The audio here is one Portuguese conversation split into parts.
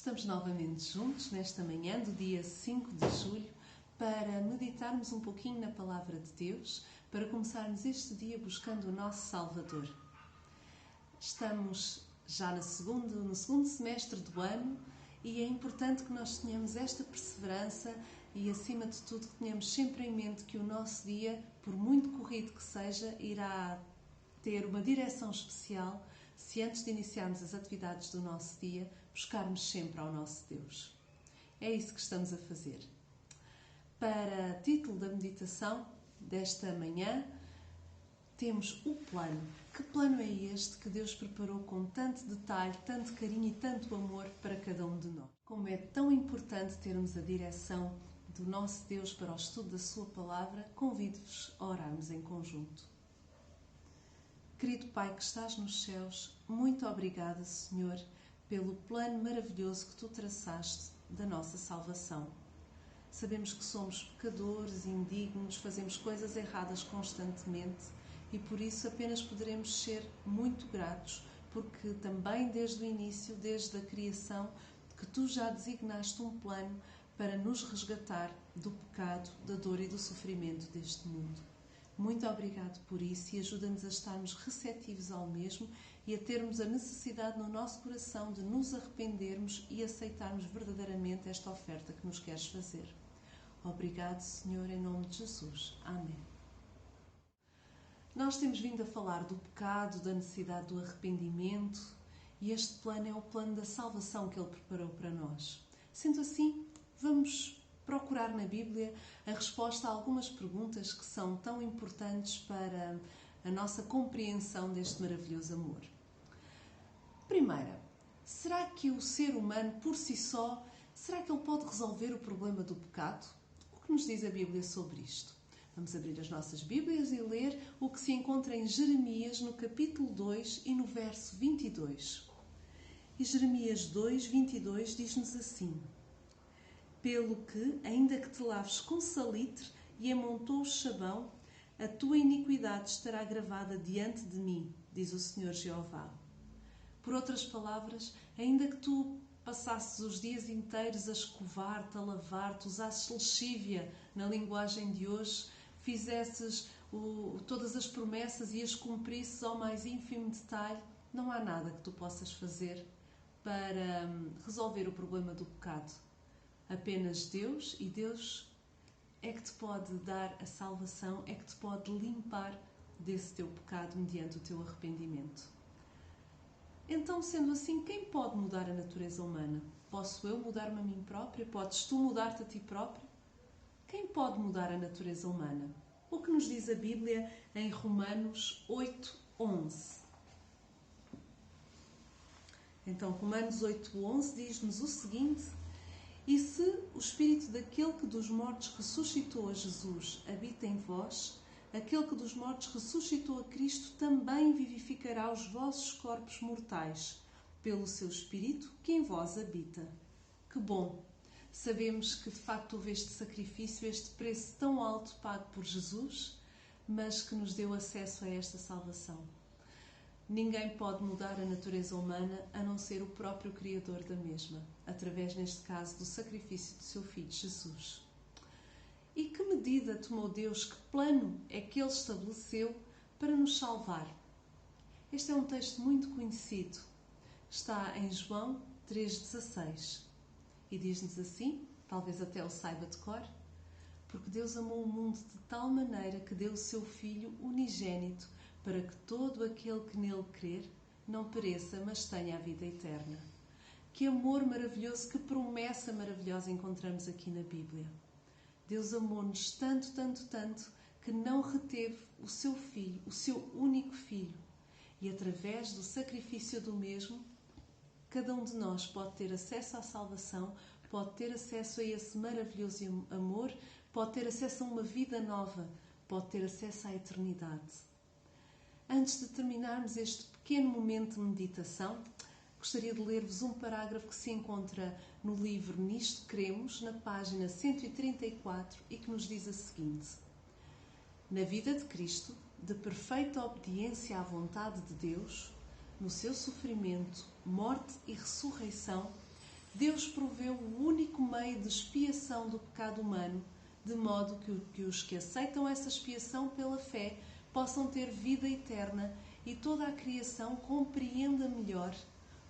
Estamos novamente juntos nesta manhã do dia 5 de julho para meditarmos um pouquinho na Palavra de Deus, para começarmos este dia buscando o nosso Salvador. Estamos já no segundo semestre do ano e é importante que nós tenhamos esta perseverança e, acima de tudo, que tenhamos sempre em mente que o nosso dia, por muito corrido que seja, irá ter uma direção especial se antes de iniciarmos as atividades do nosso dia, buscarmos sempre ao nosso Deus. É isso que estamos a fazer. Para título da meditação desta manhã, temos o plano. Que plano é este que Deus preparou com tanto detalhe, tanto carinho e tanto amor para cada um de nós? Como é tão importante termos a direção do nosso Deus para o estudo da Sua Palavra, convido-vos a orarmos em conjunto. Querido Pai que estás nos céus, muito obrigada, Senhor, pelo plano maravilhoso que Tu traçaste da nossa salvação. Sabemos que somos pecadores, indignos, fazemos coisas erradas constantemente e por isso apenas poderemos ser muito gratos, porque também desde o início, desde a criação, que Tu já designaste um plano para nos resgatar do pecado, da dor e do sofrimento deste mundo. Muito obrigado por isso e ajuda-nos a estarmos receptivos ao mesmo e a termos a necessidade no nosso coração de nos arrependermos e aceitarmos verdadeiramente esta oferta que nos queres fazer. Obrigado, Senhor, em nome de Jesus. Amém. Nós temos vindo a falar do pecado, da necessidade do arrependimento e este plano é o plano da salvação que Ele preparou para nós. Sendo assim, vamos procurar na Bíblia a resposta a algumas perguntas que são tão importantes para a nossa compreensão deste maravilhoso amor. Primeira, será que o ser humano por si só, será que ele pode resolver o problema do pecado? O que nos diz a Bíblia sobre isto? Vamos abrir as nossas Bíblias e ler o que se encontra em Jeremias no capítulo 2 e no verso 22. E Jeremias 2, 22 diz-nos assim: Pelo que, ainda que te laves com salitre e amontoes sabão, a tua iniquidade estará gravada diante de mim, diz o Senhor Jeová. Por outras palavras, ainda que tu passasses os dias inteiros a escovar-te, a lavar-te, usasses lexívia na linguagem de hoje, fizesses todas as promessas e as cumprisses ao mais ínfimo detalhe, não há nada que tu possas fazer para resolver o problema do pecado. Apenas Deus, e Deus é que te pode dar a salvação, é que te pode limpar desse teu pecado mediante o teu arrependimento. Então, sendo assim, quem pode mudar a natureza humana? Posso eu mudar-me a mim própria? Podes tu mudar-te a ti próprio? Quem pode mudar a natureza humana? O que nos diz a Bíblia em Romanos 8, 11. Então, Romanos 8, 11 diz-nos o seguinte: E se o Espírito daquele que dos mortos ressuscitou a Jesus habita em vós, aquele que dos mortos ressuscitou a Cristo também vivificará os vossos corpos mortais, pelo seu Espírito que em vós habita. Que bom! Sabemos que de facto houve este sacrifício, este preço tão alto pago por Jesus, mas que nos deu acesso a esta salvação. Ninguém pode mudar a natureza humana a não ser o próprio Criador da mesma, através, neste caso, do sacrifício do seu Filho Jesus. E que medida tomou Deus, que plano é que Ele estabeleceu para nos salvar? Este é um texto muito conhecido. Está em João 3,16 e diz-nos assim, talvez até o saiba de cor: Porque Deus amou o mundo de tal maneira que deu o seu Filho unigênito, para que todo aquele que nele crer não pereça, mas tenha a vida eterna. Que amor maravilhoso, que promessa maravilhosa encontramos aqui na Bíblia. Deus amou-nos tanto, tanto, tanto, que não reteve o seu Filho, o seu único Filho. E através do sacrifício do mesmo, cada um de nós pode ter acesso à salvação, pode ter acesso a esse maravilhoso amor, pode ter acesso a uma vida nova, pode ter acesso à eternidade. Antes de terminarmos este pequeno momento de meditação, gostaria de ler-vos um parágrafo que se encontra no livro Nisto Cremos, na página 134, e que nos diz a seguinte: Na vida de Cristo, de perfeita obediência à vontade de Deus, no seu sofrimento, morte e ressurreição, Deus proveu o único meio de expiação do pecado humano, de modo que os que aceitam essa expiação pela fé possam ter vida eterna e toda a criação compreenda melhor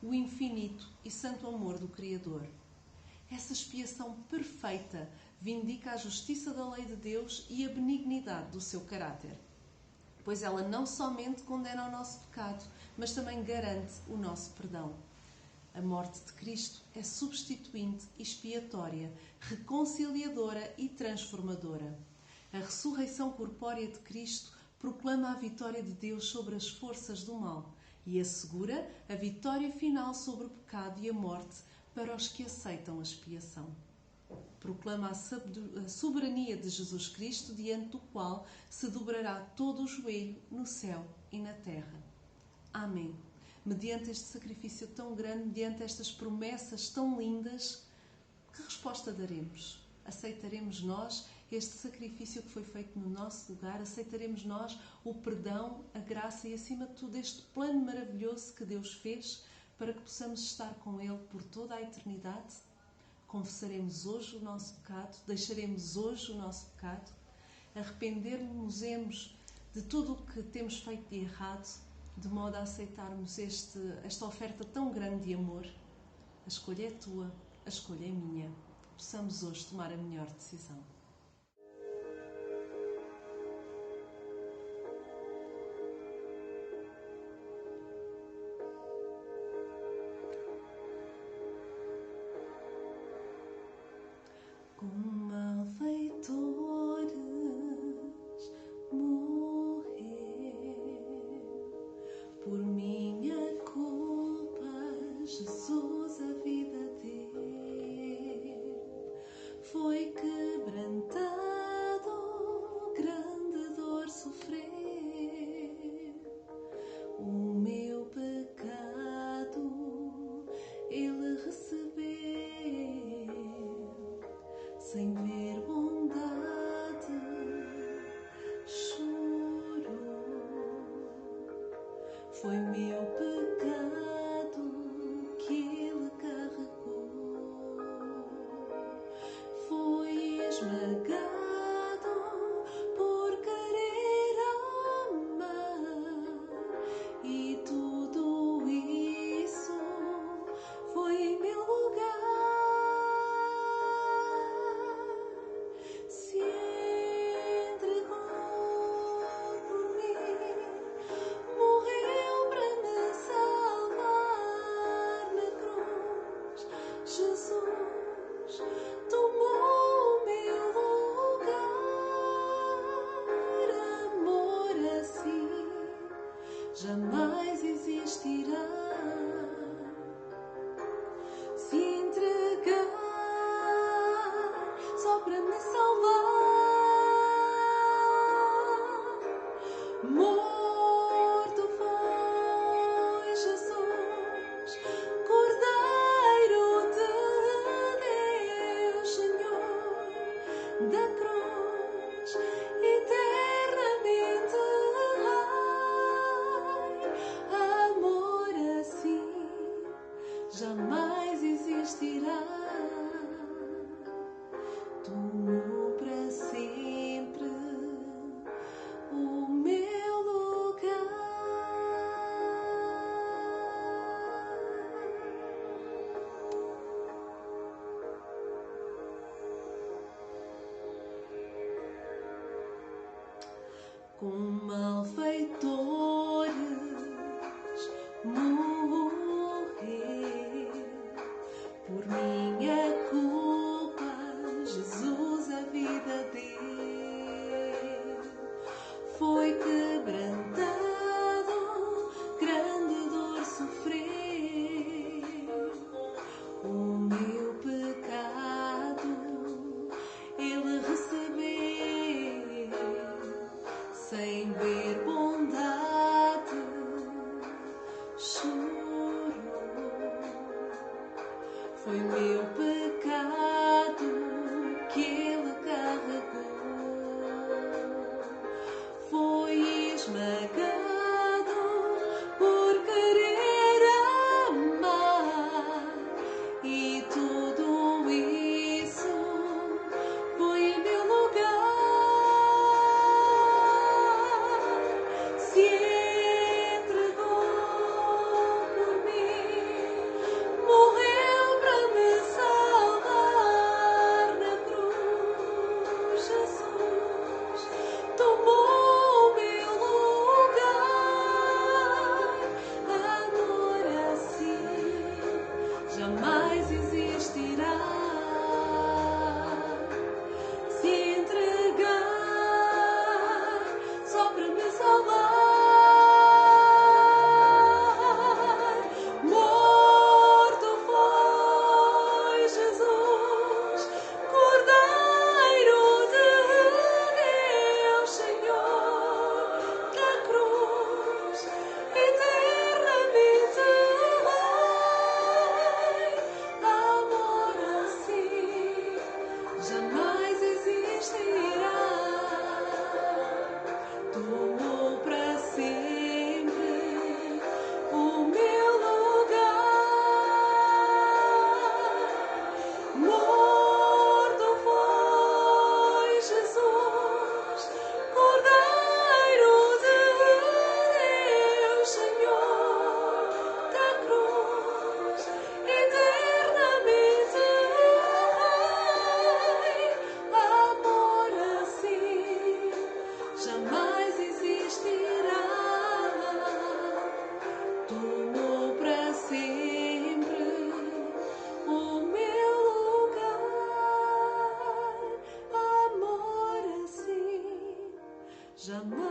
o infinito e santo amor do Criador. Essa expiação perfeita vindica a justiça da lei de Deus e a benignidade do seu caráter, pois ela não somente condena o nosso pecado, mas também garante o nosso perdão. A morte de Cristo é substituinte e expiatória, reconciliadora e transformadora. A ressurreição corpórea de Cristo proclama a vitória de Deus sobre as forças do mal e assegura a vitória final sobre o pecado e a morte para os que aceitam a expiação. Proclama a soberania de Jesus Cristo, diante do qual se dobrará todo o joelho no céu e na terra. Amém. Mediante este sacrifício tão grande, mediante estas promessas tão lindas, que resposta daremos? Aceitaremos nós este sacrifício que foi feito no nosso lugar? Aceitaremos nós o perdão, a graça e, acima de tudo, este plano maravilhoso que Deus fez para que possamos estar com Ele por toda a eternidade? Confessaremos hoje o nosso pecado? Deixaremos hoje o nosso pecado? Arrepender-nos-emos de tudo o que temos feito de errado, de modo a aceitarmos esta oferta tão grande de amor? A escolha é tua, a escolha é minha. Possamos hoje tomar a melhor decisão. Com malfeitores morrer, por minha culpa Jesus a vida deu, foi quebrantado, grande dor sofreu, o meu pecado Ele recebeu. Sem ver bondade, chorou. Foi meu pecado que Ele carregou. Foi esmagado por querer amar. E tudo isso foi em meu lugar. Jamais existirá. Se entregar só para me salvar, morto foi Jesus, Cordeiro de Deus, Senhor da cruz, eternamente. Jamais existirá. Tomou para sempre o meu lugar. Com malfeitores por minha culpa, Jesus a vida deu. Foi quebrantado, grande dor sofreu. O meu pecado Ele recebeu. Sem jamais